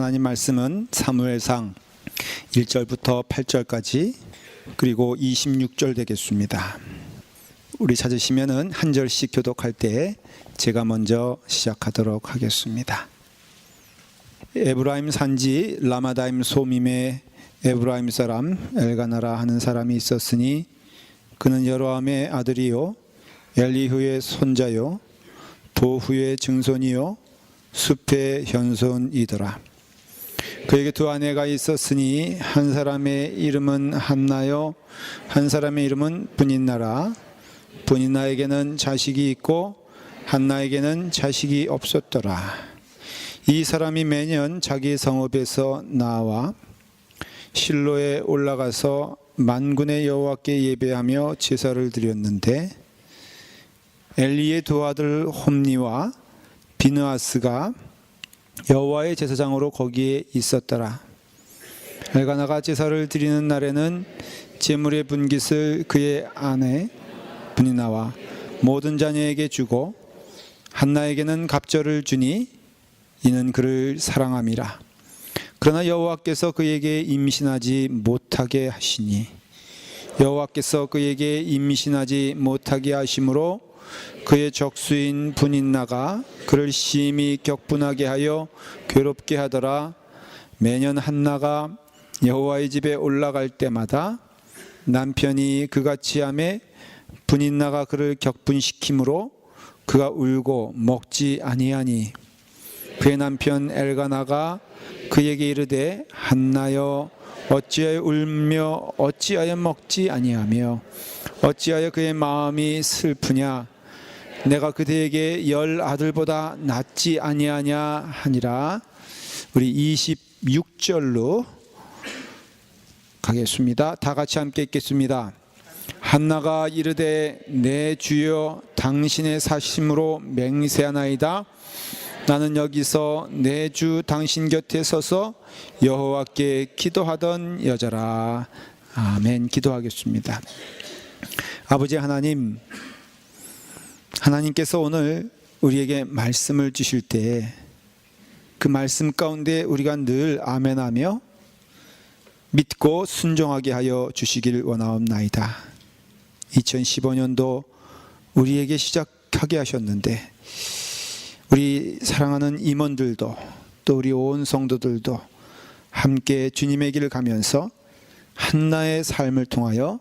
하나님 말씀은 사무엘상 1절부터 8절까지 그리고 26절 되겠습니다. 우리 찾으시면은 한 절씩 교독할 때 제가 먼저 시작하도록 하겠습니다. 에브라임 산지 라마다임 소밈에 에브라임 사람 엘가나라 하는 사람이 있었으니 그는 여로함의 아들이요 엘리후의 손자요 도후의 증손이요 숲의 현손이더라. 그에게 두 아내가 있었으니 한 사람의 이름은 한나요 한 사람의 이름은 브닛나라. 브닛나에게는 자식이 있고 한나에게는 자식이 없었더라. 이 사람이 매년 자기 성읍에서 나와 실로에 올라가서 만군의 여호와께 예배하며 제사를 드렸는데 엘리의 두 아들 홈니와 비느하스가 여호와의 제사장으로 거기에 있었더라. 엘가나가 제사를 드리는 날에는 제물의 분깃을 그의 아내 브닛나와 모든 자녀에게 주고 한나에게는 갑절을 주니 이는 그를 사랑함이라. 그러나 여호와께서 그에게 임신하지 못하게 하시니 여호와께서 그에게 임신하지 못하게 하심으로 그의 적수인 브닛나가 그를 심히 격분하게 하여 괴롭게 하더라. 매년 한나가 여호와의 집에 올라갈 때마다 남편이 그같이 하매 브닛나가 그를 격분시키므로 그가 울고 먹지 아니하니 그의 남편 엘가나가 그에게 이르되 한나여 어찌하여 울며 어찌하여 먹지 아니하며 어찌하여 그의 마음이 슬프냐 내가 그대에게 10 아들보다 낫지 아니하냐 하니라. 우리 26절로 가겠습니다. 다 같이 함께 읽겠습니다. 한나가 이르되 내 주여 당신의 사심으로 맹세하나이다. 나는 여기서 내 주 당신 곁에 서서 여호와께 기도하던 여자라. 아멘. 기도하겠습니다. 아버지 하나님, 하나님께서 오늘 우리에게 말씀을 주실 때 그 말씀 가운데 우리가 늘 아멘하며 믿고 순종하게 하여 주시길 원하옵나이다. 2015년도 우리에게 시작하게 하셨는데 우리 사랑하는 임원들도 또 우리 온 성도들도 함께 주님의 길을 가면서 한나의 삶을 통하여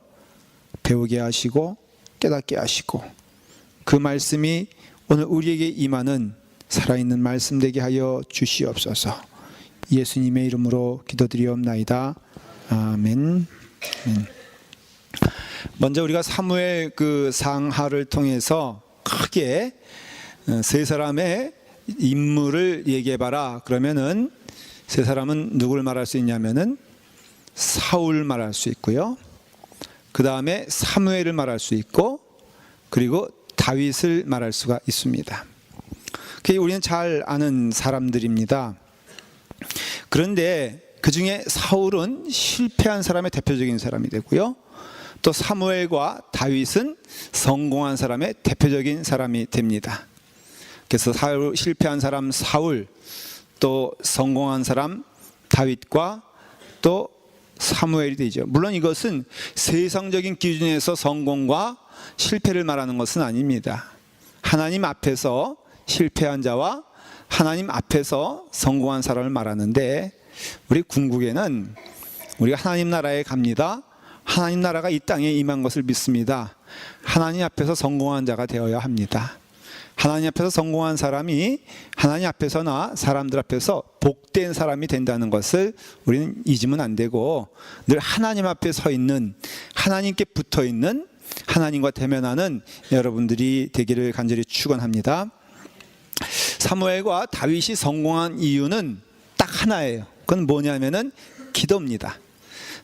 배우게 하시고 깨닫게 하시고 그 말씀이 오늘 우리에게 임하는 살아있는 말씀 되게 하여 주시옵소서. 예수님의 이름으로 기도드리옵나이다. 아멘. 먼저 우리가 사무엘 그 상하를 통해서 크게 세 사람의 인물을 얘기해봐라. 그러면은 세 사람은 누굴 말할 수 있냐면은 사울 말할 수 있고요. 그 다음에 사무엘을 말할 수 있고 그리고 다윗을 말할 수가 있습니다. 그게 우리는 잘 아는 사람들입니다. 그런데 그 중에 사울은 실패한 사람의 대표적인 사람이 되고요. 또 사무엘과 다윗은 성공한 사람의 대표적인 사람이 됩니다. 그래서 실패한 사람 사울, 또 성공한 사람 다윗과 또 사무엘이 되죠. 물론 이것은 세상적인 기준에서 성공과 실패를 말하는 것은 아닙니다. 하나님 앞에서 실패한 자와 하나님 앞에서 성공한 사람을 말하는데 우리 궁극에는 우리가 하나님 나라에 갑니다. 하나님 나라가 이 땅에 임한 것을 믿습니다. 하나님 앞에서 성공한 자가 되어야 합니다. 하나님 앞에서 성공한 사람이 하나님 앞에서나 사람들 앞에서 복된 사람이 된다는 것을 우리는 잊으면 안 되고 늘 하나님 앞에 서 있는 하나님께 붙어 있는 하나님과 대면하는 여러분들이 되기를 간절히 축원합니다. 사무엘과 다윗이 성공한 이유는 딱 하나예요. 그건 뭐냐면은 기도입니다.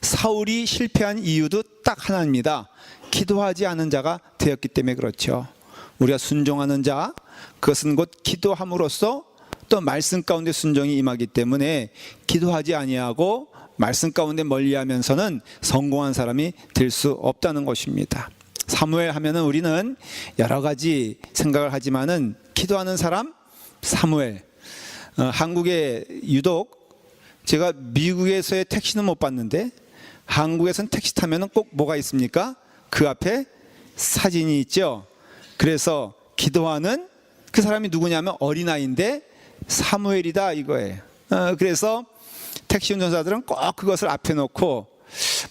사울이 실패한 이유도 딱 하나입니다. 기도하지 않은 자가 되었기 때문에 그렇죠. 우리가 순종하는 자, 그것은 곧 기도함으로써 또 말씀 가운데 순종이 임하기 때문에 기도하지 아니하고 말씀 가운데 멀리하면서는 성공한 사람이 될 수 없다는 것입니다. 사무엘 하면은 우리는 여러 가지 생각을 하지만은 기도하는 사람 사무엘. 한국에 유독 제가 미국에서의 택시는 못 봤는데 한국에서는 택시 타면은 꼭 뭐가 있습니까? 그 앞에 사진이 있죠. 그래서 기도하는 그 사람이 누구냐면 어린아이인데 사무엘이다 이거예요. 그래서 택시 운전사들은 꼭 그것을 앞에 놓고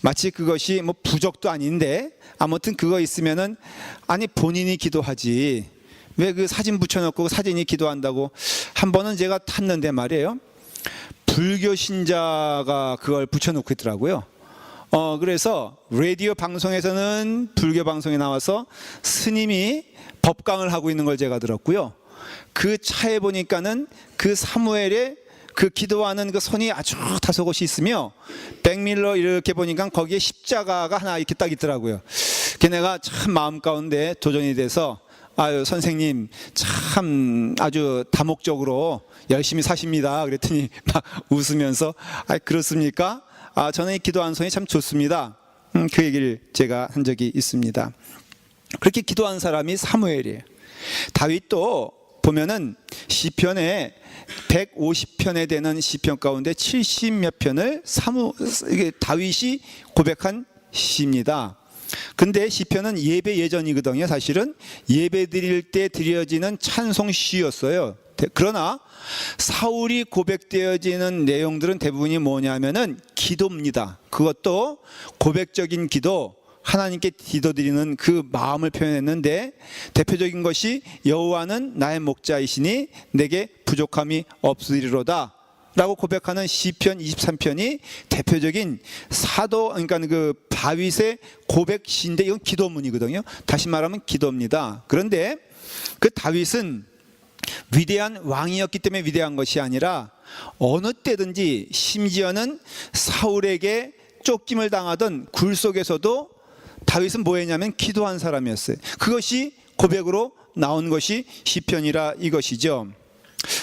마치 그것이 뭐 부적도 아닌데 아무튼 그거 있으면은 아니 본인이 기도하지 왜 그 사진 붙여놓고 사진이 기도한다고. 한 번은 제가 탔는데 말이에요, 불교 신자가 그걸 붙여놓고 있더라고요. 그래서 라디오 방송에서는 불교 방송에 나와서 스님이 법강을 하고 있는 걸 제가 들었고요. 그 차에 보니까는 그 사무엘의 그 기도하는 그 손이 아주 다소곳이 있으며 백밀러 이렇게 보니까 거기에 십자가가 하나 이렇게 딱 있더라고요. 걔네가 참 마음 가운데 도전이 돼서 아유 선생님 참 아주 다목적으로 열심히 사십니다. 그랬더니 막 웃으면서 아 그렇습니까? 아 저는 이 기도하는 손이 참 좋습니다. 그 얘기를 제가 한 적이 있습니다. 그렇게 기도한 사람이 사무엘이에요. 다윗도 보면은 시편에 150편에 되는 시편 가운데 70몇 편을 이게 다윗이 고백한 시입니다. 근데 시편은 예배 예전이거든요. 사실은 예배 드릴 때 드려지는 찬송 시였어요. 그러나 사울이 고백되어지는 내용들은 대부분이 뭐냐면은 기도입니다. 그것도 고백적인 기도, 하나님께 기도드리는 그 마음을 표현했는데 대표적인 것이 여호와는 나의 목자이시니 내게 부족함이 없으리로다 라고 고백하는 시편 23편이 대표적인 사도, 그러니까 그 다윗의 고백시인데 이건 기도문이거든요. 다시 말하면 기도입니다. 그런데 그 다윗은 위대한 왕이었기 때문에 위대한 것이 아니라 어느 때든지 심지어는 사울에게 쫓김을 당하던 굴 속에서도 다윗은 뭐 했냐면 기도한 사람이었어요. 그것이 고백으로 나온 것이 시편이라 이것이죠.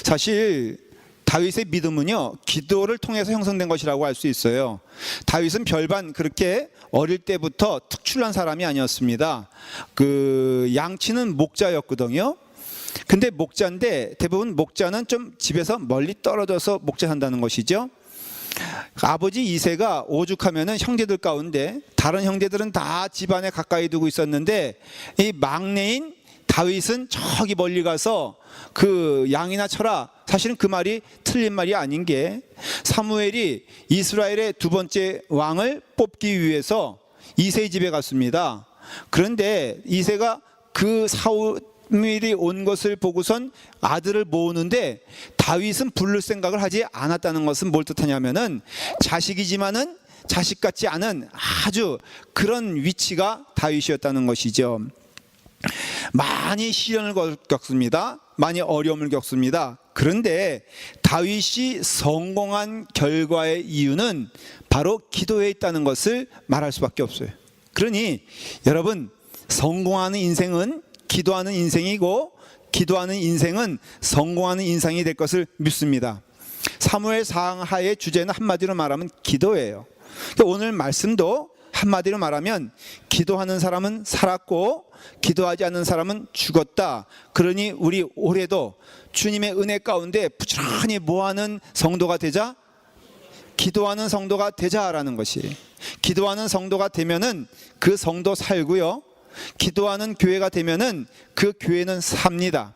사실 다윗의 믿음은요 기도를 통해서 형성된 것이라고 할 수 있어요. 다윗은 별반 그렇게 어릴 때부터 특출난 사람이 아니었습니다. 그 양치는 목자였거든요. 근데 목자인데 대부분 목자는 좀 집에서 멀리 떨어져서 목자한다는 것이죠. 아버지 이새가 오죽하면은 형제들 가운데 다른 형제들은 다 집안에 가까이 두고 있었는데 이 막내인 다윗은 저기 멀리 가서 그 양이나 쳐라. 사실은 그 말이 틀린 말이 아닌 게 사무엘이 이스라엘의 두 번째 왕을 뽑기 위해서 이새의 집에 갔습니다. 그런데 이새가 그 사무엘이 온 것을 보고선 아들을 모으는데 다윗은 부를 생각을 하지 않았다는 것은 뭘 뜻하냐면은 자식이지만은 자식 같지 않은 아주 그런 위치가 다윗이었다는 것이죠. 많이 시련을 겪습니다. 많이 어려움을 겪습니다. 그런데 다윗이 성공한 결과의 이유는 바로 기도에 있다는 것을 말할 수밖에 없어요. 그러니 여러분 성공하는 인생은 기도하는 인생이고 기도하는 인생은 성공하는 인생이 될 것을 믿습니다. 사무엘 상하의 주제는 한마디로 말하면 기도예요. 오늘 말씀도 한마디로 말하면 기도하는 사람은 살았고 기도하지 않는 사람은 죽었다. 그러니 우리 올해도 주님의 은혜 가운데 부지런히 모아는 성도가 되자, 기도하는 성도가 되자라는 것이. 기도하는 성도가 되면은 그 성도 살고요, 기도하는 교회가 되면은 그 교회는 삽니다.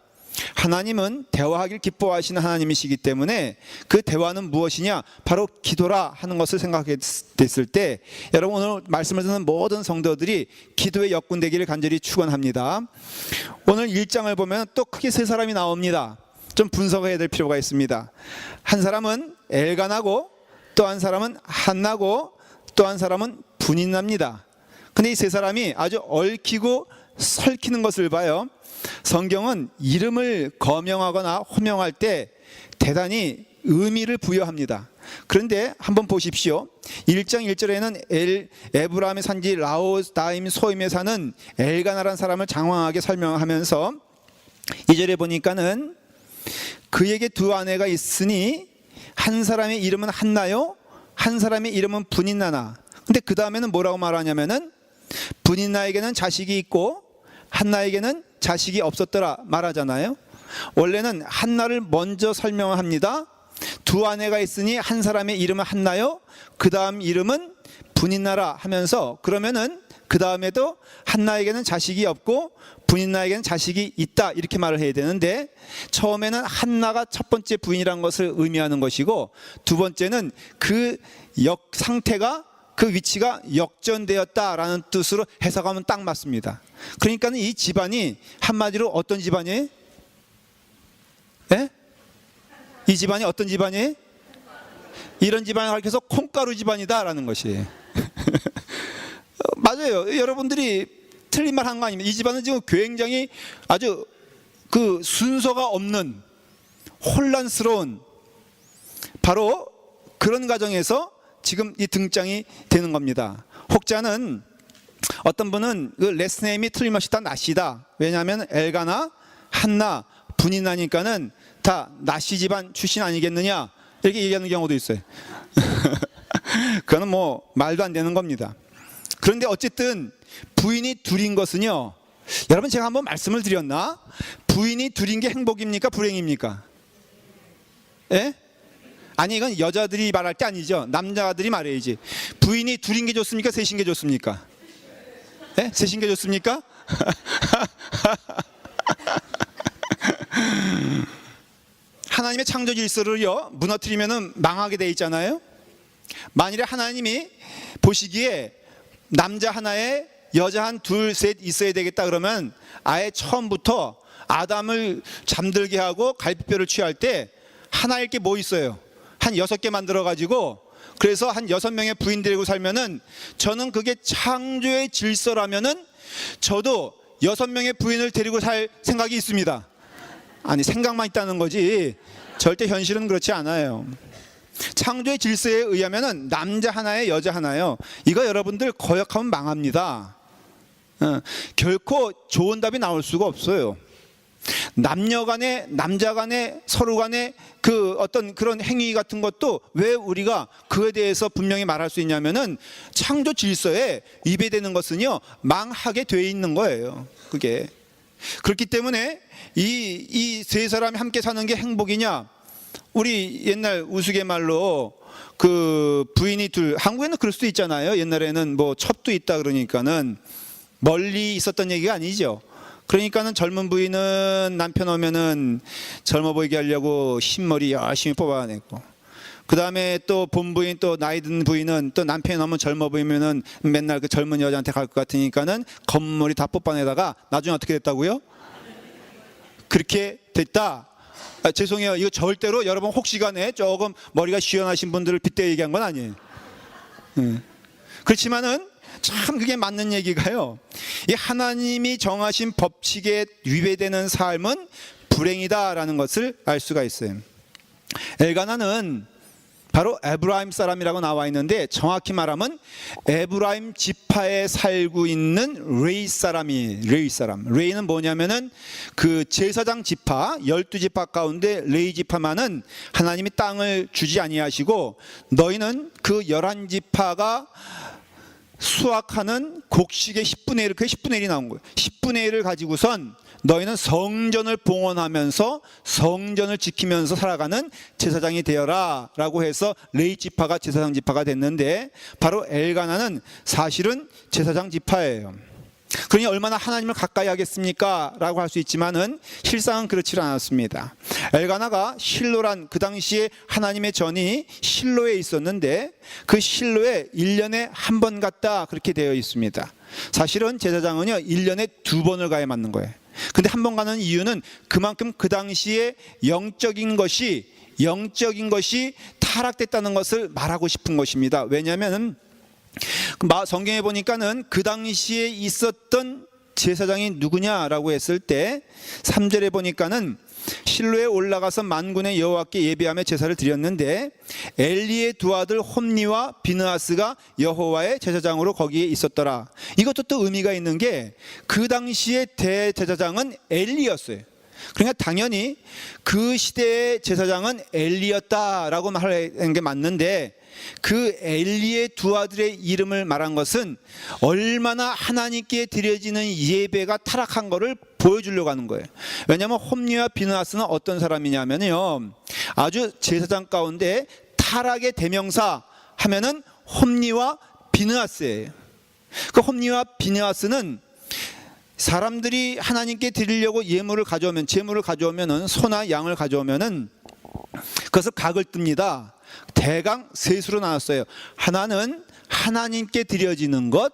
하나님은 대화하길 기뻐하시는 하나님이시기 때문에 그 대화는 무엇이냐? 바로 기도라 하는 것을 생각했을 때 여러분 오늘 말씀을 듣는 모든 성도들이 기도의 역군 되기를 간절히 축원합니다. 오늘 1장을 보면 또 크게 세 사람이 나옵니다. 좀 분석해야 될 필요가 있습니다. 한 사람은 엘가나고 또 한 사람은 한나고 또 한 사람은 분인납니다. 근데 이 세 사람이 아주 얽히고 설키는 것을 봐요. 성경은 이름을 거명하거나 호명할 때 대단히 의미를 부여합니다. 그런데 한번 보십시오. 1장 1절에는 에브라임의 산지 라오다임 소임에 사는 엘가나라는 사람을 장황하게 설명하면서 2절에 보니까는 그에게 두 아내가 있으니 한 사람의 이름은 한나요, 한 사람의 이름은 분인나나. 근데 그 다음에는 뭐라고 말하냐면은 분인나에게는 자식이 있고 한나에게는 자식이 없었더라 말하잖아요. 원래는 한나를 먼저 설명합니다. 두 아내가 있으니 한 사람의 이름은 한나요, 그 다음 이름은 분인나라 하면서, 그러면은 그 다음에도 한나에게는 자식이 없고 분인나에게는 자식이 있다 이렇게 말을 해야 되는데, 처음에는 한나가 첫 번째 부인이라는 것을 의미하는 것이고, 두 번째는 그 상태가, 그 위치가 역전되었다라는 뜻으로 해석하면 딱 맞습니다. 그러니까 이 집안이 한마디로 어떤 집안이에요? 예? 이 집안이 어떤 집안이에요? 이런 집안을 가리켜서 콩가루 집안이다라는 것이에요. 맞아요. 여러분들이 틀린 말 한 거 아닙니다. 이 집안은 지금 굉장히 아주 그 순서가 없는 혼란스러운 바로 그런 가정에서 지금 이 등장이 되는 겁니다. 혹자는, 어떤 분은 그 레스네임이 틀림없이 다 나시다. 왜냐하면 엘가나, 한나, 분인나니까는 다 나시 집안 출신 아니겠느냐 이렇게 얘기하는 경우도 있어요. 그거는 뭐 말도 안 되는 겁니다. 그런데 어쨌든 부인이 둘인 것은요, 여러분 제가 한번 말씀을 드렸나? 부인이 둘인 게 행복입니까? 불행입니까? 예? 아니, 이건 여자들이 말할 게 아니죠. 남자들이 말해야지. 부인이 둘인 게 좋습니까? 셋인 게 좋습니까? 예? 셋인 게 좋습니까? 하나님의 창조 질서를요 무너뜨리면은 망하게 돼 있잖아요. 만일에 하나님이 보시기에 남자 하나에 여자 한 둘, 셋 있어야 되겠다 그러면 아예 처음부터 아담을 잠들게 하고 갈비뼈를 취할 때 하나일 게 뭐 있어요? 한 6개 만들어 가지고, 그래서 한 6명의 부인 데리고 살면은, 저는 그게 창조의 질서라면은 저도 6명의 부인을 데리고 살 생각이 있습니다. 아니, 생각만 있다는 거지 절대 현실은 그렇지 않아요. 창조의 질서에 의하면은 남자 하나에 여자 하나요. 이거 여러분들 거역하면 망합니다. 결코 좋은 답이 나올 수가 없어요. 남녀 간에, 남자 간에, 서로 간에 그 어떤 그런 행위 같은 것도 왜 우리가 그에 대해서 분명히 말할 수 있냐면은 창조 질서에 위배되는 것은요 망하게 돼 있는 거예요. 그게 그렇기 때문에 이 세 사람이 함께 사는 게 행복이냐? 우리 옛날 우스갯말로 그 부인이 둘, 한국에는 그럴 수도 있잖아요. 옛날에는 뭐 첩도 있다 그러니까는 멀리 있었던 얘기가 아니죠. 그러니까는 젊은 부인은 남편 오면은 젊어 보이게 하려고 흰머리 열심히 뽑아내고, 그 다음에 또 본부인, 또 나이 든 부인은 또 남편이 너무 젊어 보이면은 맨날 그 젊은 여자한테 갈 것 같으니까는 검머리 다 뽑아내다가 나중에 어떻게 됐다고요? 그렇게 됐다. 죄송해요. 이거 절대로 여러분 혹시간에 조금 머리가 시원하신 분들을 빗대 얘기한 건 아니에요. 그렇지만은 참 그게 맞는 얘기가요. 이 하나님이 정하신 법칙에 위배되는 삶은 불행이다라는 것을 알 수가 있어요. 엘가나는 바로 에브라임 사람이라고 나와 있는데, 정확히 말하면 에브라임 지파에 살고 있는 레이 사람이, 레이 사람. 레이는 뭐냐면은 그 제사장 지파, 12지파 가운데 레이 지파만은 하나님이 땅을 주지 아니하시고, 너희는 그 11지파가 수확하는 곡식의 10분의 1, 그게 10분의 1이 나온 거예요. 10분의 1을 가지고선 너희는 성전을 봉헌하면서 성전을 지키면서 살아가는 제사장이 되어라 라고 해서 레이 지파가 제사장 지파가 됐는데, 바로 엘가나는 사실은 제사장 지파예요. 그러니 얼마나 하나님을 가까이 하겠습니까? 라고 할 수 있지만은 실상은 그렇지 않았습니다. 엘가나가 실로란, 그 당시에 하나님의 전이 실로에 있었는데 그 실로에 1년에 한 번 갔다 그렇게 되어 있습니다. 사실은 제사장은요 1년에 2번을 가야 맞는 거예요. 근데 한 번 가는 이유는 그만큼 그 당시에 영적인 것이 타락됐다는 것을 말하고 싶은 것입니다. 왜냐하면 성경에 보니까는 그 당시에 있었던 제사장이 누구냐라고 했을 때 3절에 보니까는 실로에 올라가서 만군의 여호와께 예배하며 제사를 드렸는데 엘리의 두 아들 홈니와 비느하스가 여호와의 제사장으로 거기에 있었더라. 이것도 또 의미가 있는 게 그 당시에 대제사장은 엘리였어요. 그러니까 당연히 그 시대의 제사장은 엘리였다라고 말하는 게 맞는데, 그 엘리의 두 아들의 이름을 말한 것은 얼마나 하나님께 드려지는 예배가 타락한 것을 보여주려고 하는 거예요. 왜냐하면 홈리와 비느하스는 어떤 사람이냐면요, 아주 제사장 가운데 타락의 대명사 하면은 홈리와 비느하스예요. 그 홈리와 비느하스는 사람들이 하나님께 드리려고 예물을 가져오면, 제물을 가져오면은, 소나 양을 가져오면은 그것을 각을 뜹니다. 대강 세 수로 나눴어요. 하나는 하나님께 드려지는 것,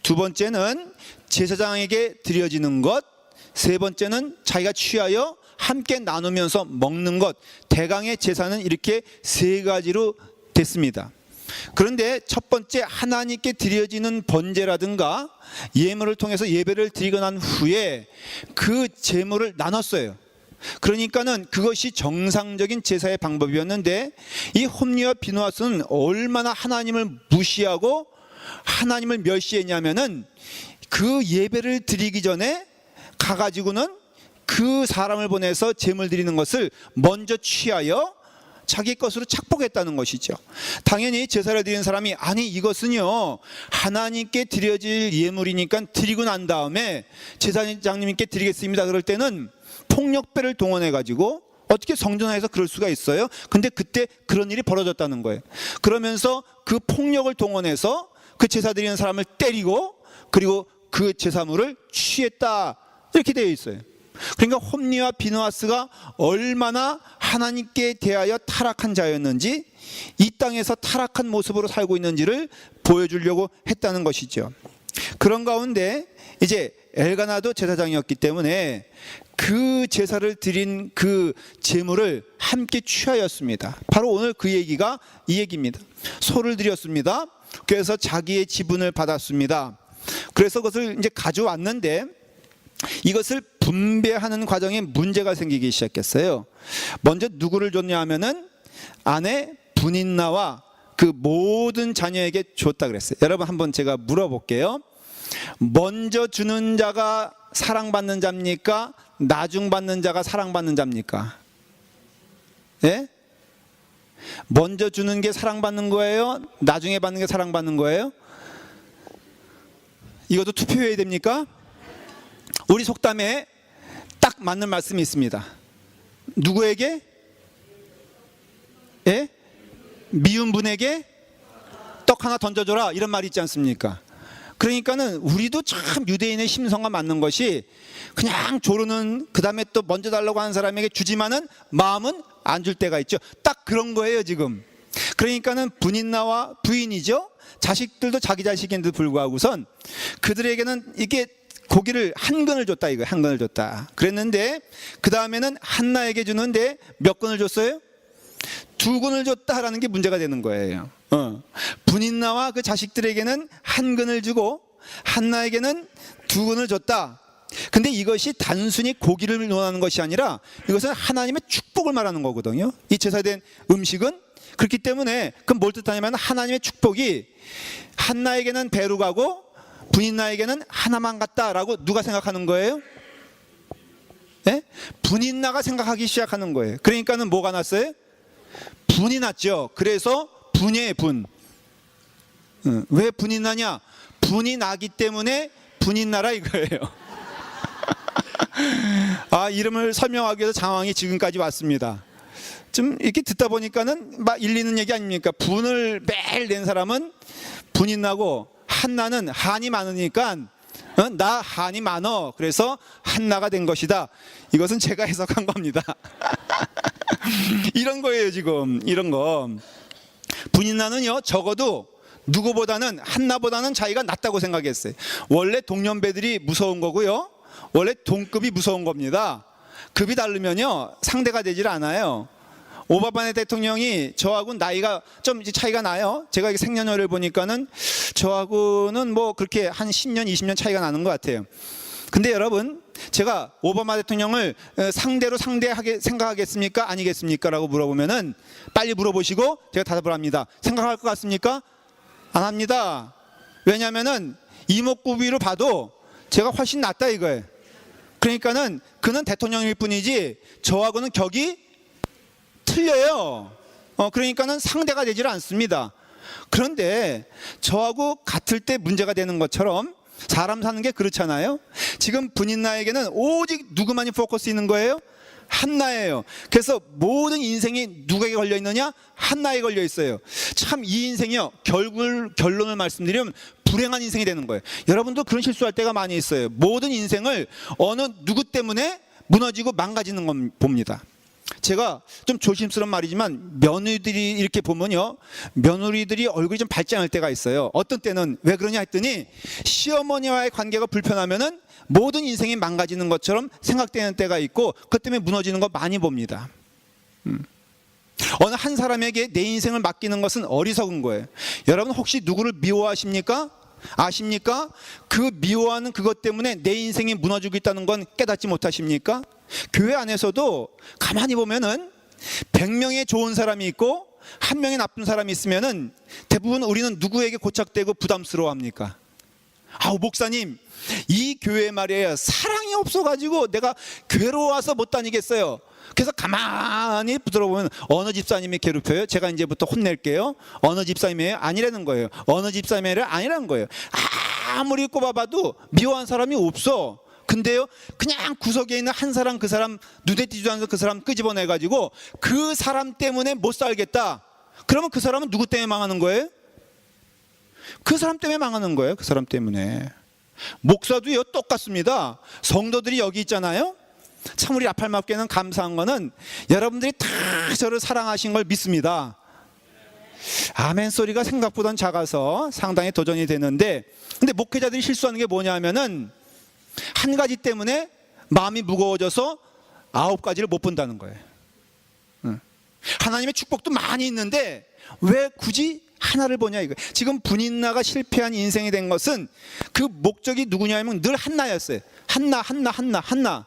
두 번째는 제사장에게 드려지는 것, 세 번째는 자기가 취하여 함께 나누면서 먹는 것. 대강의 제사는 이렇게 세 가지로 됐습니다. 그런데 첫 번째 하나님께 드려지는 번제라든가 예물을 통해서 예배를 드리고 난 후에 그 제물을 나눴어요. 그러니까는 그것이 정상적인 제사의 방법이었는데, 이 홈리와 비느하스는 얼마나 하나님을 무시하고 하나님을 멸시했냐면은, 그 예배를 드리기 전에 가가지고는 그 사람을 보내서 제물 드리는 것을 먼저 취하여 자기 것으로 착복했다는 것이죠. 당연히 제사를 드리는 사람이, 아니 이것은요 하나님께 드려질 예물이니까 드리고 난 다음에 제사장님께 드리겠습니다, 그럴 때는 폭력배를 동원해 가지고, 어떻게 성전에서 그럴 수가 있어요? 근데 그때 그런 일이 벌어졌다는 거예요. 그러면서 그 폭력을 동원해서 그 제사 드리는 사람을 때리고, 그리고 그 제사물을 취했다, 이렇게 되어 있어요. 그러니까 홈리와 비느하스가 얼마나 하나님께 대하여 타락한 자였는지, 이 땅에서 타락한 모습으로 살고 있는지를 보여주려고 했다는 것이죠. 그런 가운데 이제 엘가나도 제사장이었기 때문에 그 제사를 드린 그 제물을 함께 취하였습니다. 바로 오늘 그 얘기가 이 얘기입니다. 소를 드렸습니다. 그래서 자기의 지분을 받았습니다. 그래서 그것을 이제 가져왔는데, 이것을 분배하는 과정에 문제가 생기기 시작했어요. 먼저 누구를 줬냐 하면은 아내 분인나와 그 모든 자녀에게 줬다 그랬어요. 여러분 한번 제가 물어볼게요. 먼저 주는 자가 사랑받는 자입니까? 나중 받는 자가 사랑받는 자입니까? 예? 먼저 주는 게 사랑받는 거예요? 나중에 받는 게 사랑받는 거예요? 이것도 투표해야 됩니까? 우리 속담에 딱 맞는 말씀이 있습니다. 누구에게? 예? 미운 분에게 떡 하나 던져줘라, 이런 말이 있지 않습니까? 그러니까는 우리도 참 유대인의 심성과 맞는 것이, 그냥 조르는, 그 다음에 또 먼저 달라고 하는 사람에게 주지만은 마음은 안 줄 때가 있죠. 딱 그런 거예요 지금. 그러니까는 분인나와 부인이죠, 자식들도 자기 자식인데도 불구하고선 그들에게는 이게 고기를 한 근을 줬다, 이거 한 근을 줬다 그랬는데, 그 다음에는 한나에게 주는데 몇 근을 줬어요? 두 근을 줬다라는 게 문제가 되는 거예요. 분인나와 그 자식들에게는 한 근을 주고 한나에게는 두 근을 줬다. 근데 이것이 단순히 고기를 논하는 것이 아니라 이것은 하나님의 축복을 말하는 거거든요. 이 제사된 음식은. 그렇기 때문에 그럼 뭘 뜻하냐면, 하나님의 축복이 한나에게는 배로 가고 분인나에게는 하나만 갔다라고 누가 생각하는 거예요? 예? 분인나가 생각하기 시작하는 거예요. 그러니까는 뭐가 났어요? 분이 났죠. 그래서 분이에요, 분. 왜 분이 나냐? 분이 나기 때문에 분인나라 이거예요. 아, 이름을 설명하기 위해서 상황이 지금까지 왔습니다. 좀 이렇게 듣다 보니까는 막 일리는 얘기 아닙니까? 분을 매일 낸 사람은 분이 나고, 한나는 한이 많으니까 나 한이 많어, 그래서 한나가 된 것이다. 이것은 제가 해석한 겁니다. 이런 거예요 지금. 이런 거. 분인나는요 적어도 누구보다는, 한나보다는 자기가 낫다고 생각했어요. 원래 동년배들이 무서운 거고요, 원래 동급이 무서운 겁니다. 급이 다르면요 상대가 되질 않아요. 오바마 대통령이 저하고 나이가 좀 차이가 나요. 제가 생년월일 보니까는 저하고는 뭐 그렇게 한 10년 20년 차이가 나는 것 같아요. 근데 여러분, 제가 오바마 대통령을 상대로 상대하게 생각하겠습니까? 아니겠습니까? 라고 물어보면은 빨리 물어보시고 제가 대답을 합니다. 생각할 것 같습니까? 안 합니다. 왜냐하면은 이목구비로 봐도 제가 훨씬 낫다 이거예요. 그러니까는 그는 대통령일 뿐이지 저하고는 격이 틀려요. 그러니까는 상대가 되질 않습니다. 그런데 저하고 같을 때 문제가 되는 것처럼 사람 사는 게 그렇잖아요. 지금 분인나에게는 오직 누구만이 포커스 있는 거예요? 한나예요. 그래서 모든 인생이 누구에게 걸려 있느냐? 한나에 걸려 있어요. 참 이 인생이요, 결론을 말씀드리면 불행한 인생이 되는 거예요. 여러분도 그런 실수할 때가 많이 있어요. 모든 인생을 어느 누구 때문에 무너지고 망가지는 건 봅니다. 제가 좀 조심스러운 말이지만 며느리들이 이렇게 보면요, 며느리들이 얼굴이 좀 밝지 않을 때가 있어요. 어떤 때는 왜 그러냐 했더니 시어머니와의 관계가 불편하면은 모든 인생이 망가지는 것처럼 생각되는 때가 있고 그것 때문에 무너지는 거 많이 봅니다. 어느 한 사람에게 내 인생을 맡기는 것은 어리석은 거예요. 여러분 혹시 누구를 미워하십니까? 아십니까? 그 미워하는 그것 때문에 내 인생이 무너지고 있다는 건 깨닫지 못하십니까? 교회 안에서도 가만히 보면은 100명의 좋은 사람이 있고 1명의 나쁜 사람이 있으면은 대부분 우리는 누구에게 고착되고 부담스러워합니까? 아우 목사님, 이 교회 말이에요, 사랑이 없어가지고 내가 괴로워서 못 다니겠어요. 그래서 가만히 들어보면 어느 집사님이 괴롭혀요? 제가 이제부터 혼낼게요. 어느 집사님이에요? 아니라는 거예요. 어느 집사님이에요? 아니라는 거예요. 아무리 꼽아봐도 미워한 사람이 없어. 근데요, 그냥 구석에 있는 한 사람, 그 사람 눈에 띄지도 않는 그 사람 끄집어내가지고 그 사람 때문에 못 살겠다. 그러면 그 사람은 누구 때문에 망하는 거예요? 그 사람 때문에 망하는 거예요. 그 사람 때문에. 목사도요 똑같습니다. 성도들이 여기 있잖아요. 참 우리 라팔마교회는 감사한 거는 여러분들이 다 저를 사랑하신 걸 믿습니다. 아멘 소리가 생각보다는 작아서 상당히 도전이 되는데, 근데 목회자들이 실수하는 게 뭐냐면은 한 가지 때문에 마음이 무거워져서 9가지를 못 본다는 거예요. 하나님의 축복도 많이 있는데 왜 굳이 하나를 보냐 이거. 지금 분인나가 실패한 인생이 된 것은 그 목적이 누구냐면 늘 한나였어요. 한나.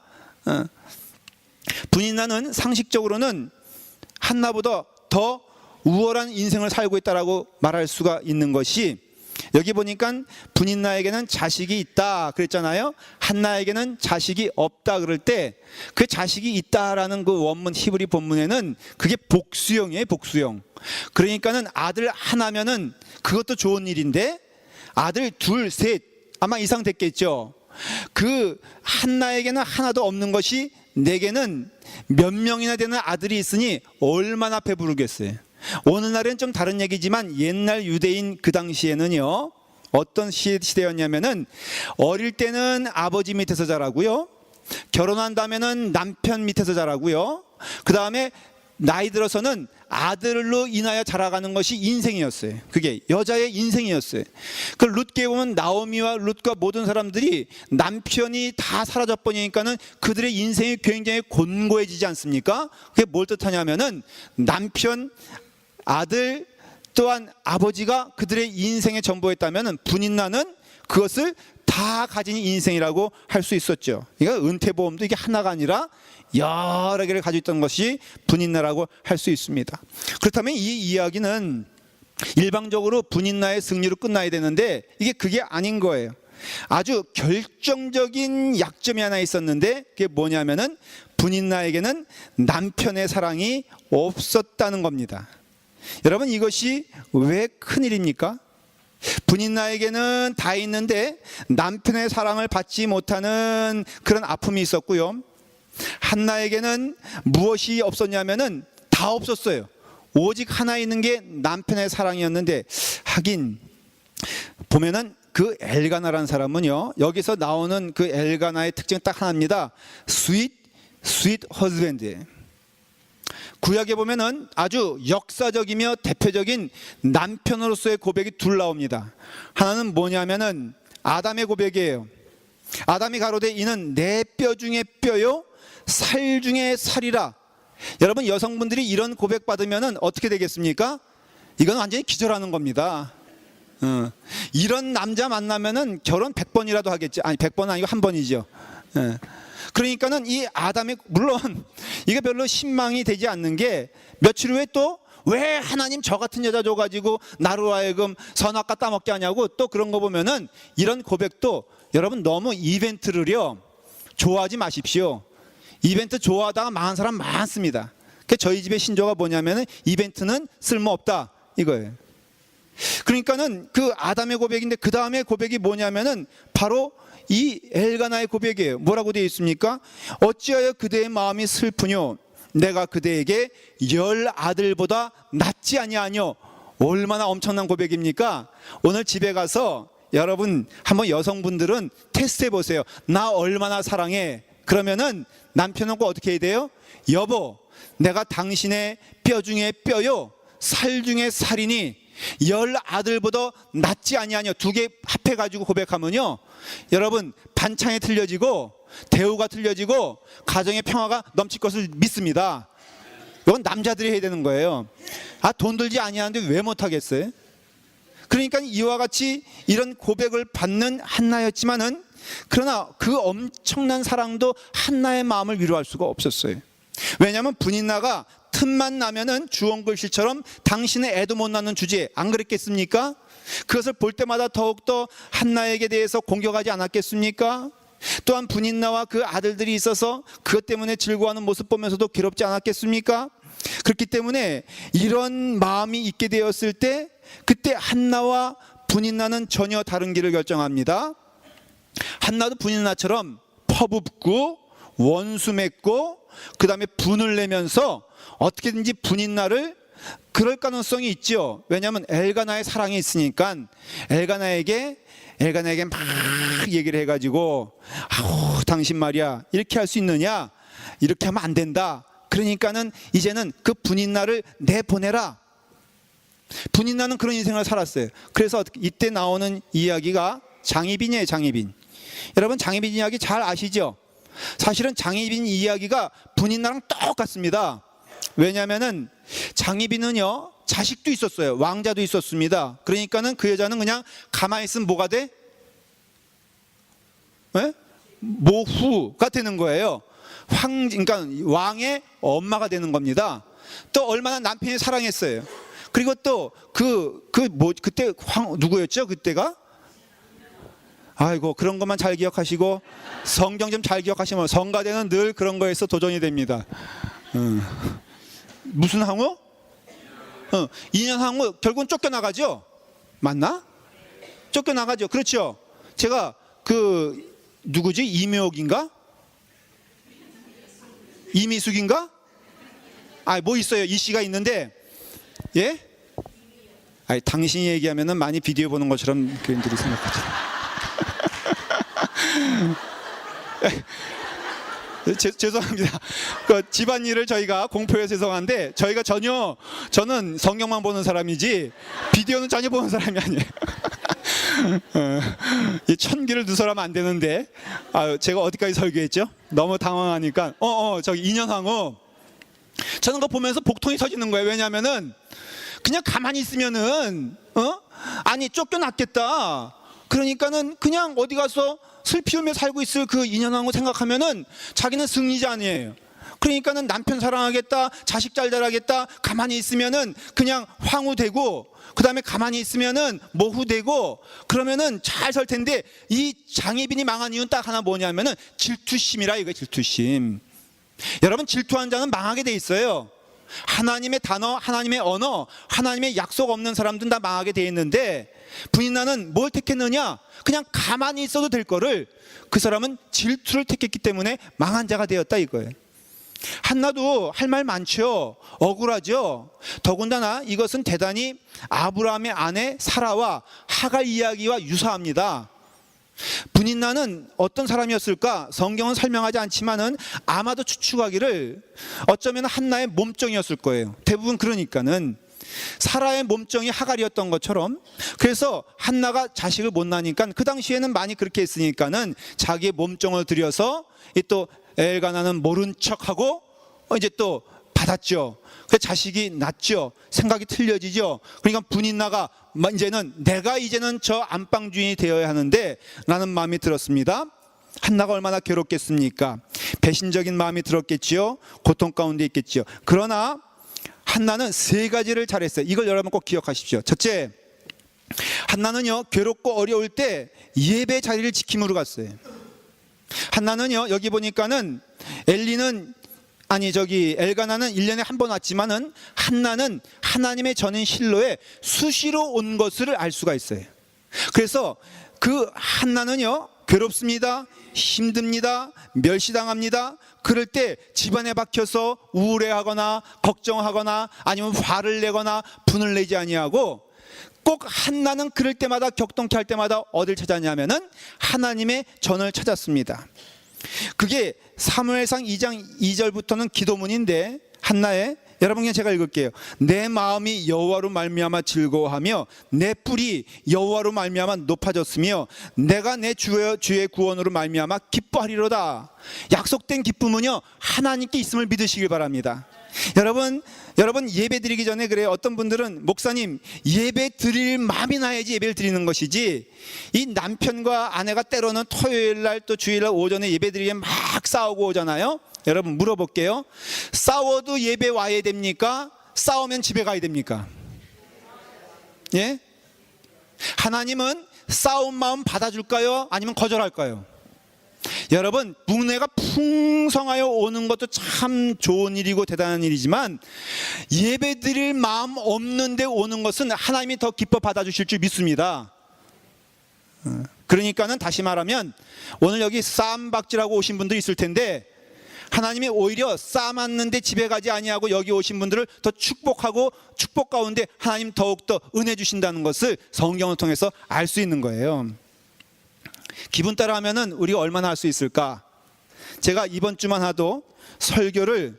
분인나는 상식적으로는 한나보다 더 우월한 인생을 살고 있다라고 말할 수가 있는 것이, 여기 보니까 분인나에게는 자식이 있다 그랬잖아요. 한나에게는 자식이 없다 그럴 때 그 자식이 있다라는 그 원문 히브리 본문에는 그게 복수형이에요. 복수형. 그러니까는 아들 하나면은 그것도 좋은 일인데 아들 둘, 셋 아마 이상 됐겠죠. 그 한나에게는 하나도 없는 것이 내게는 몇 명이나 되는 아들이 있으니 얼마나 배부르겠어요. 오늘날은 좀 다른 얘기지만 옛날 유대인 그 당시에는요 어떤 시대였냐면은 어릴 때는 아버지 밑에서 자라고요, 결혼한 다음에는 남편 밑에서 자라고요, 그 다음에 나이 들어서는 아들로 인하여 자라가는 것이 인생이었어요. 그게 여자의 인생이었어요. 그 룻기에 보면 나오미와 룻과 모든 사람들이 남편이 다 사라져 버리니까는 그들의 인생이 굉장히 곤고해지지 않습니까? 그게 뭘 뜻하냐면은 남편, 아들 또한 아버지가 그들의 인생의 전부였다면은 분인나는 그것을 다 가진 인생이라고 할 수 있었죠. 그러니까 은퇴보험도 이게 하나가 아니라 여러 개를 가지고 있던 것이 분인나라고 할 수 있습니다. 그렇다면 이 이야기는 일방적으로 분인나의 승리로 끝나야 되는데 이게 그게 아닌 거예요. 아주 결정적인 약점이 하나 있었는데 그게 뭐냐면은 분인나에게는 남편의 사랑이 없었다는 겁니다. 여러분 이것이 왜 큰일입니까? 분인나에게는 다 있는데 남편의 사랑을 받지 못하는 그런 아픔이 있었고요, 한나에게는 무엇이 없었냐면은 다 없었어요. 오직 하나 있는 게 남편의 사랑이었는데, 하긴 보면은 그 엘가나라는 사람은요, 여기서 나오는 그 엘가나의 특징 딱 하나입니다. 스윗 허즈밴드. 구약에 보면은 아주 역사적이며 대표적인 남편으로서의 고백이 둘 나옵니다. 하나는 뭐냐면은 아담의 고백이에요. 아담이 가로되 이는 내 뼈 중에 뼈요 살 중에 살이라. 여러분 여성분들이 이런 고백 받으면은 어떻게 되겠습니까? 이건 완전히 기절하는 겁니다. 이런 남자 만나면은 결혼 100번이라도 하겠지. 아니 100번은 아니고 한 번이죠. 그러니까는 이 아담이, 물론 이게 별로 신망이 되지 않는 게 며칠 후에 또 왜 하나님 저 같은 여자 줘가지고 나로 하여금 선악과 따먹게 하냐고 또 그런 거 보면은 이런 고백도 여러분 너무 이벤트를요 좋아하지 마십시오. 이벤트 좋아하다가 망한 사람 많습니다. 그러니까 저희 집의 신조가 뭐냐면 이벤트는 쓸모없다 이거예요. 그러니까는 그 아담의 고백인데 그 다음에 고백이 뭐냐면은 바로 이 엘가나의 고백이에요. 뭐라고 되어 있습니까? 어찌하여 그대의 마음이 슬프뇨? 내가 그대에게 10 아들보다 낫지 아니하뇨? 얼마나 엄청난 고백입니까? 오늘 집에 가서 여러분 한번 여성분들은 테스트 해보세요. 나 얼마나 사랑해? 그러면은 남편하고 어떻게 해야 돼요? 여보, 내가 당신의 뼈 중에 뼈요, 살 중에 살이니 10 아들보다 낫지 아니하뇨. 2개 합해가지고 고백하면요, 여러분 반찬이 틀려지고 대우가 틀려지고 가정의 평화가 넘칠 것을 믿습니다. 이건 남자들이 해야 되는 거예요. 아, 돈 들지 아니하는데 왜 못하겠어요? 그러니까 이와 같이 이런 고백을 받는 한나였지만은, 그러나 그 엄청난 사랑도 한나의 마음을 위로할 수가 없었어요. 왜냐하면 분인나가 틈만 나면은 주홍글씨처럼 당신의 애도 못 낳는 주제에, 안 그랬겠습니까? 그것을 볼 때마다 더욱더 한나에게 대해서 공격하지 않았겠습니까? 또한 분인나와 그 아들들이 있어서 그것 때문에 즐거워하는 모습 보면서도 괴롭지 않았겠습니까? 그렇기 때문에 이런 마음이 있게 되었을 때, 그때 한나와 분인나는 전혀 다른 길을 결정합니다. 한나도 분인나처럼 퍼붓고 원수 맺고 그 다음에 분을 내면서 어떻게든지 분인나를, 그럴 가능성이 있죠. 왜냐하면 엘가나의 사랑이 있으니까 엘가나에게 막 얘기를 해가지고, 아우 당신 말이야 이렇게 할 수 있느냐, 이렇게 하면 안 된다. 그러니까는 이제는 그 분인나를 내보내라. 분인나는 그런 인생을 살았어요. 그래서 이때 나오는 이야기가 장희빈이에요. 장희빈. 여러분 장희빈 이야기 잘 아시죠? 사실은 장희빈 이야기가 분인나랑 똑같습니다. 왜냐하면은 장희빈은요 자식도 있었어요. 왕자도 있었습니다. 그러니까는 그 여자는 그냥 가만히 있으면 뭐가 돼? 네? 모후가 되는 거예요. 그러니까 왕의 엄마가 되는 겁니다. 또 얼마나 남편이 사랑했어요. 그리고 또 그때 누구였죠? 그때가? 아이고, 그런 것만 잘 기억하시고 성경 좀 잘 기억하시면 성가대는 늘 그런 거에서 도전이 됩니다. 무슨 항우? 2년 항우 결국은 쫓겨나가죠? 맞나? 쫓겨나가죠. 그렇죠. 제가 누구지? 이묘옥인가? 이미숙인가? 뭐 있어요. 이 씨가 있는데, 예? 당신이 얘기하면은 많이 비디오 보는 것처럼 교인들이 생각하죠. 죄송합니다. 그 집안일을 저희가 공표해서 죄송한데, 저희가 저는 성경만 보는 사람이지 비디오는 전혀 보는 사람이 아니에요. 이 천기를 누설하면 안 되는데, 제가 어디까지 설교했죠? 너무 당황하니까 저기 2년 항우, 저는 그거 보면서 복통이 터지는 거예요. 왜냐하면은 그냥 가만히 있으면은 쫓겨났겠다. 그러니까는 그냥 어디 가서 슬피우며 살고 있을 그 2년 항우 생각하면은 자기는 승리자 아니에요. 그러니까는 남편 사랑하겠다, 자식 잘 자라겠다, 가만히 있으면은 그냥 황후되고, 그 다음에 가만히 있으면은 모후되고, 그러면은 잘 살 텐데, 이 장희빈이 망한 이유는 딱 하나 뭐냐면은 질투심이라 이거예요. 질투심. 여러분, 질투한 자는 망하게 돼 있어요. 하나님의 단어, 하나님의 언어, 하나님의 약속 없는 사람들은 다 망하게 돼 있는데, 분인나는 뭘 택했느냐? 그냥 가만히 있어도 될 거를, 그 사람은 질투를 택했기 때문에 망한 자가 되었다 이거예요. 한나도 할 말 많죠. 억울하죠. 더군다나 이것은 대단히 아브라함의 아내 사라와 하갈 이야기와 유사합니다. 분인나는 어떤 사람이었을까? 성경은 설명하지 않지만은 아마도 추측하기를 어쩌면 한나의 몸종이었을 거예요. 대부분 그러니까는 사라의 몸종이 하갈이었던 것처럼, 그래서 한나가 자식을 못 낳으니까 그 당시에는 많이 그렇게 했으니까는 자기의 몸종을 들여서 또 엘가나는 모른 척하고 이제 또 받았죠. 그 자식이 낳죠. 생각이 틀려지죠. 그러니까 분인나가 이제는 저 안방 주인이 되어야 하는데 라는 마음이 들었습니다. 한나가 얼마나 괴롭겠습니까? 배신적인 마음이 들었겠지요. 고통 가운데 있겠지요. 그러나 한나는 3가지를 잘했어요. 이걸 여러분 꼭 기억하십시오. 첫째, 한나는요 괴롭고 어려울 때 예배 자리를 지킴으로 갔어요. 한나는요, 여기 보니까는 엘가나는 1년에 한 번 왔지만은 한나는 하나님의 전인 실로에 수시로 온 것을 알 수가 있어요. 그래서 그 한나는요, 괴롭습니다, 힘듭니다, 멸시당합니다. 그럴 때 집안에 박혀서 우울해하거나 걱정하거나 아니면 화를 내거나 분을 내지 아니하고, 꼭 한나는 그럴 때마다, 격동케 할 때마다 어딜 찾았냐면은 하나님의 전을 찾았습니다. 그게 사무엘상 2장 2절부터는 기도문인데, 한나의, 여러분 그냥 제가 읽을게요. 내 마음이 여호와로 말미암아 즐거워하며 내 뿔이 여호와로 말미암아 높아졌으며 내가 내 주의 구원으로 말미암아 기뻐하리로다. 약속된 기쁨은요, 하나님께 있음을 믿으시길 바랍니다. 여러분 예배 드리기 전에 그래요. 어떤 분들은 목사님, 예배 드릴 마음이 나야지 예배를 드리는 것이지, 이 남편과 아내가 때로는 토요일날 또 주일날 오전에 예배 드리기에 막 싸우고 오잖아요. 여러분 물어볼게요. 싸워도 예배 와야 됩니까? 싸우면 집에 가야 됩니까? 예? 하나님은 싸운 마음 받아줄까요? 아니면 거절할까요? 여러분, 문혜가 풍성하여 오는 것도 참 좋은 일이고 대단한 일이지만, 예배 드릴 마음 없는데 오는 것은 하나님이 더 기뻐 받아주실 줄 믿습니다. 그러니까는 다시 말하면, 오늘 여기 쌈박질하고 오신 분들이 있을 텐데, 하나님이 오히려 싸맞는데 집에 가지 아니하고 여기 오신 분들을 더 축복하고, 축복 가운데 하나님 더욱더 은혜 주신다는 것을 성경을 통해서 알 수 있는 거예요. 기분 따라 하면은 우리가 얼마나 할 수 있을까? 제가 이번 주만 하도 설교를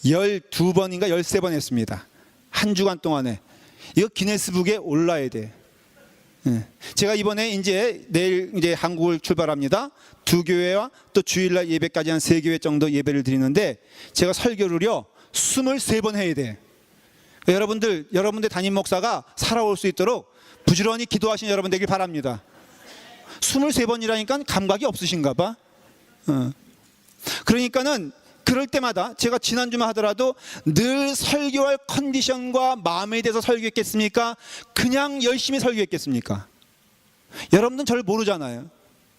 12번인가 13번 했습니다. 한 주간 동안에. 이거 기네스북에 올라야 돼. 제가 이번에 내일 한국을 출발합니다. 2교회와 또 주일날 예배까지 한 3교회 정도 예배를 드리는데, 제가 설교를요 23번 해야 돼. 여러분들 담임 목사가 살아올 수 있도록 부지런히 기도하신 여러분 되길 바랍니다. 23번이라니까 감각이 없으신가 봐. 그러니까는 그럴 때마다, 제가 지난주만 하더라도 늘 설교할 컨디션과 마음에 대해서 설교했겠습니까? 그냥 열심히 설교했겠습니까? 여러분들은 저를 모르잖아요.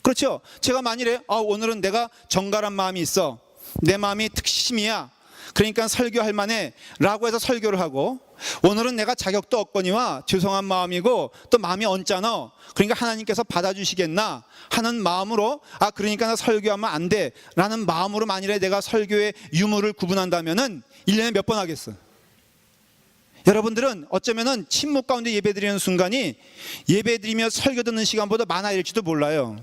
그렇죠? 제가 만일에 오늘은 내가 정갈한 마음이 있어, 내 마음이 특심이야, 그러니까 설교할 만해 라고 해서 설교를 하고, 오늘은 내가 자격도 없거니와 죄송한 마음이고 또 마음이 언짢아, 그러니까 하나님께서 받아주시겠나 하는 마음으로, 그러니까 나 설교하면 안 돼 라는 마음으로 만일에 내가 설교의 유무를 구분한다면은 1년에 몇 번 하겠어? 여러분들은 어쩌면은 침묵 가운데 예배드리는 순간이 예배드리며 설교 듣는 시간보다 많아질지도 몰라요.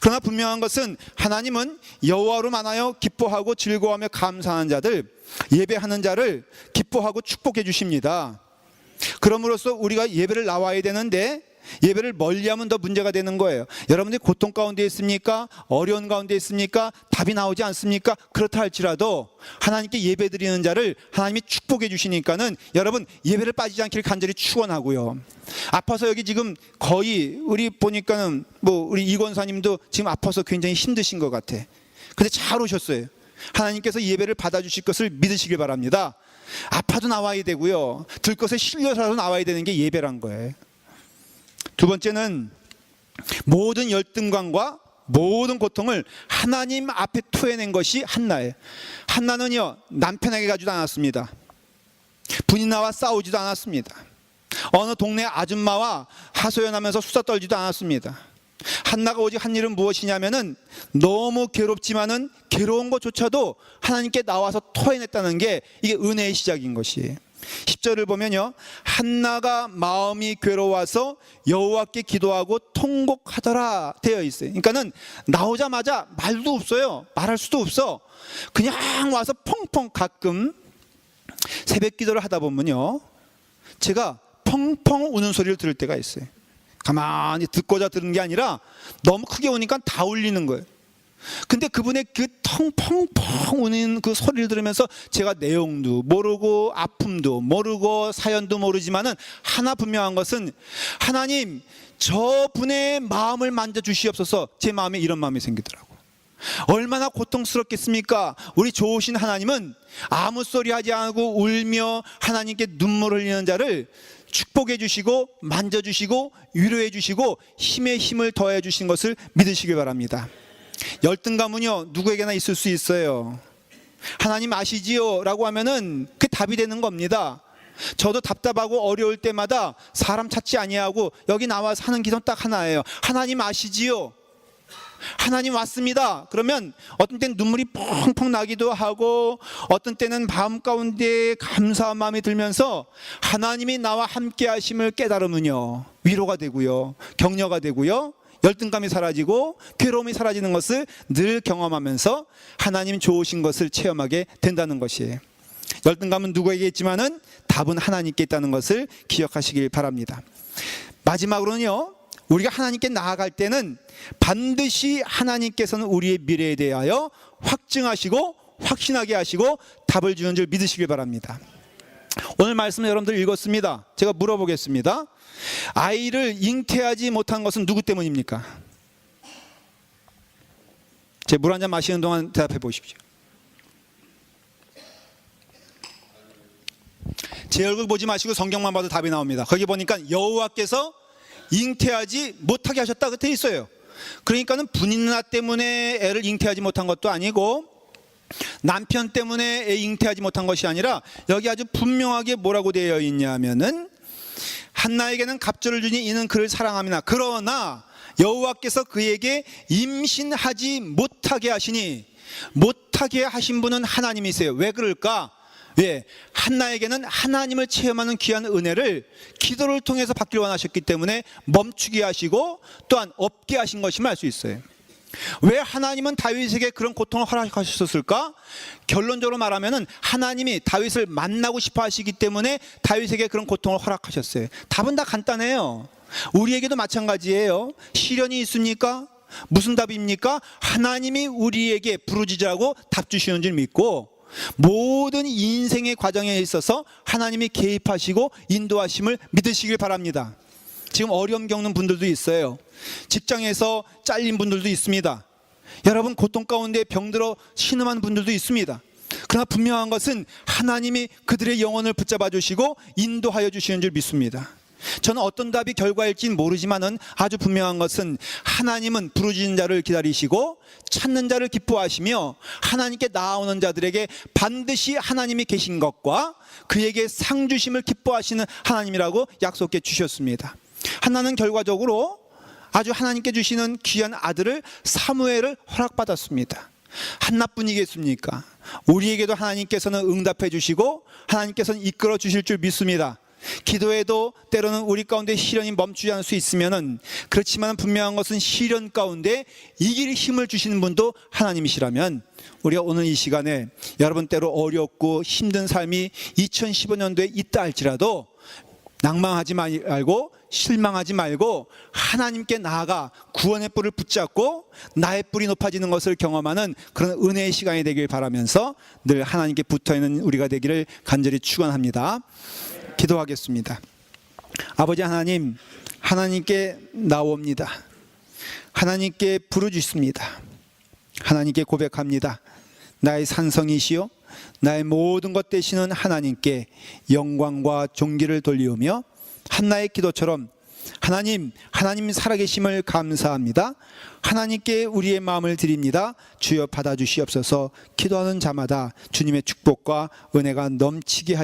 그러나 분명한 것은, 하나님은 여호와로 만하여 기뻐하고 즐거워하며 감사하는 자들, 예배하는 자를 기뻐하고 축복해 주십니다. 그럼으로써 우리가 예배를 나와야 되는데, 예배를 멀리하면 더 문제가 되는 거예요. 여러분들이 고통 가운데 있습니까? 어려운 가운데 있습니까? 답이 나오지 않습니까? 그렇다 할지라도 하나님께 예배드리는 자를 하나님이 축복해 주시니까는 여러분 예배를 빠지지 않기를 간절히 축원하고요. 아파서 여기 지금 거의 우리 보니까는 우리 이권사님도 지금 아파서 굉장히 힘드신 것 같아. 근데 잘 오셨어요. 하나님께서 예배를 받아주실 것을 믿으시길 바랍니다. 아파도 나와야 되고요, 들것에 실려서라도 나와야 되는 게 예배란 거예요. 두 번째는, 모든 열등감과 모든 고통을 하나님 앞에 토해낸 것이 한나예요. 한나는요 남편에게 가지도 않았습니다. 부인나와 싸우지도 않았습니다. 어느 동네 아줌마와 하소연하면서 수다 떨지도 않았습니다. 한나가 오직 한 일은 무엇이냐면은, 너무 괴롭지만은 괴로운 것조차도 하나님께 나와서 토해냈다는 게 이게 은혜의 시작인 것이에요. 10절을 보면요, 한나가 마음이 괴로워서 여호와께 기도하고 통곡하더라 되어 있어요. 그러니까는 나오자마자 말도 없어요. 말할 수도 없어. 그냥 와서 펑펑, 가끔 새벽 기도를 하다 보면요, 제가 펑펑 우는 소리를 들을 때가 있어요. 가만히 듣고자 들은 게 아니라 너무 크게 우니까 다 울리는 거예요. 근데 그분의 그 텅펑펑 우는 그 소리를 들으면서 제가 내용도 모르고 아픔도 모르고 사연도 모르지만은 하나 분명한 것은, 하나님 저분의 마음을 만져주시옵소서. 제 마음에 이런 마음이 생기더라고요. 얼마나 고통스럽겠습니까? 우리 좋으신 하나님은 아무 소리 하지 않고 울며 하나님께 눈물 흘리는 자를 축복해 주시고 만져주시고 위로해 주시고 힘에 힘을 더해 주신 것을 믿으시기 바랍니다. 열등감은요, 누구에게나 있을 수 있어요. 하나님 아시지요? 라고 하면은 그게 답이 되는 겁니다. 저도 답답하고 어려울 때마다 사람 찾지 아니하고 여기 나와서 하는 기도는 딱 하나예요. 하나님 아시지요? 하나님 왔습니다. 그러면 어떤 때는 눈물이 펑펑 나기도 하고, 어떤 때는 마음 가운데 감사한 마음이 들면서 하나님이 나와 함께 하심을 깨달으면요, 위로가 되고요, 격려가 되고요, 열등감이 사라지고 괴로움이 사라지는 것을 늘 경험하면서 하나님 좋으신 것을 체험하게 된다는 것이에요. 열등감은 누구에게 있지만은 답은 하나님께 있다는 것을 기억하시길 바랍니다. 마지막으로는요, 우리가 하나님께 나아갈 때는 반드시 하나님께서는 우리의 미래에 대하여 확증하시고 확신하게 하시고 답을 주는 줄 믿으시길 바랍니다. 오늘 말씀을 여러분들 읽었습니다. 제가 물어보겠습니다. 아이를 잉태하지 못한 것은 누구 때문입니까? 제 물 한 잔 마시는 동안 대답해 보십시오. 제 얼굴 보지 마시고 성경만 봐도 답이 나옵니다. 거기 보니까 여호와께서 잉태하지 못하게 하셨다 그렇게 있어요. 그러니까는 분인나 때문에 애를 잉태하지 못한 것도 아니고 남편 때문에 애 잉태하지 못한 것이 아니라 여기 아주 분명하게 뭐라고 되어 있냐면은 한나에게는 갑절을 주니 이는 그를 사랑함이나 그러나 여호와께서 그에게 임신하지 못하게 하시니, 못하게 하신 분은 하나님이세요. 왜 그럴까? 왜? 한나에게는 하나님을 체험하는 귀한 은혜를 기도를 통해서 받기를 원하셨기 때문에 멈추게 하시고 또한 없게 하신 것임을 알 수 있어요. 왜 하나님은 다윗에게 그런 고통을 허락하셨을까? 결론적으로 말하면 하나님이 다윗을 만나고 싶어 하시기 때문에 다윗에게 그런 고통을 허락하셨어요. 답은 다 간단해요. 우리에게도 마찬가지예요. 시련이 있습니까? 무슨 답입니까? 하나님이 우리에게 부르짖으라고 답 주시는 줄 믿고, 모든 인생의 과정에 있어서 하나님이 개입하시고 인도하심을 믿으시길 바랍니다. 지금 어려움 겪는 분들도 있어요. 직장에서 잘린 분들도 있습니다. 여러분 고통 가운데 병들어 신음한 분들도 있습니다. 그러나 분명한 것은 하나님이 그들의 영혼을 붙잡아 주시고 인도하여 주시는 줄 믿습니다. 저는 어떤 답이 결과일지는 모르지만은 아주 분명한 것은 하나님은 부르짖는 자를 기다리시고 찾는 자를 기뻐하시며 하나님께 나아오는 자들에게 반드시 하나님이 계신 것과 그에게 상 주심을 기뻐하시는 하나님이라고 약속해 주셨습니다. 한나는 결과적으로 아주 하나님께 주시는 귀한 아들을 사무엘을 허락받았습니다. 한나뿐이겠습니까? 우리에게도 하나님께서는 응답해 주시고 하나님께서는 이끌어 주실 줄 믿습니다. 기도에도 때로는 우리 가운데 시련이 멈추지 않을 수 있으면은, 그렇지만 분명한 것은 시련 가운데 이길 힘을 주시는 분도 하나님이시라면 우리가 오늘 이 시간에 여러분 때로 어렵고 힘든 삶이 2015년도에 있다 할지라도 낭망하지 말고 실망하지 말고 하나님께 나아가 구원의 뿔을 붙잡고 나의 뿔이 높아지는 것을 경험하는 그런 은혜의 시간이 되길 바라면서 늘 하나님께 붙어있는 우리가 되기를 간절히 축원합니다. 기도하겠습니다. 아버지 하나님, 하나님께 나옵니다. 하나님께 부르짖습니다. 하나님께 고백합니다. 나의 산성이시요 나의 모든 것 되시는 하나님께 영광과 존귀를 돌리우며 한나의 기도처럼 하나님 살아계심을 감사합니다. 하나님께 우리의 마음을 드립니다. 주여 받아주시옵소서. 기도하는 자마다 주님의 축복과 은혜가 넘치게 하여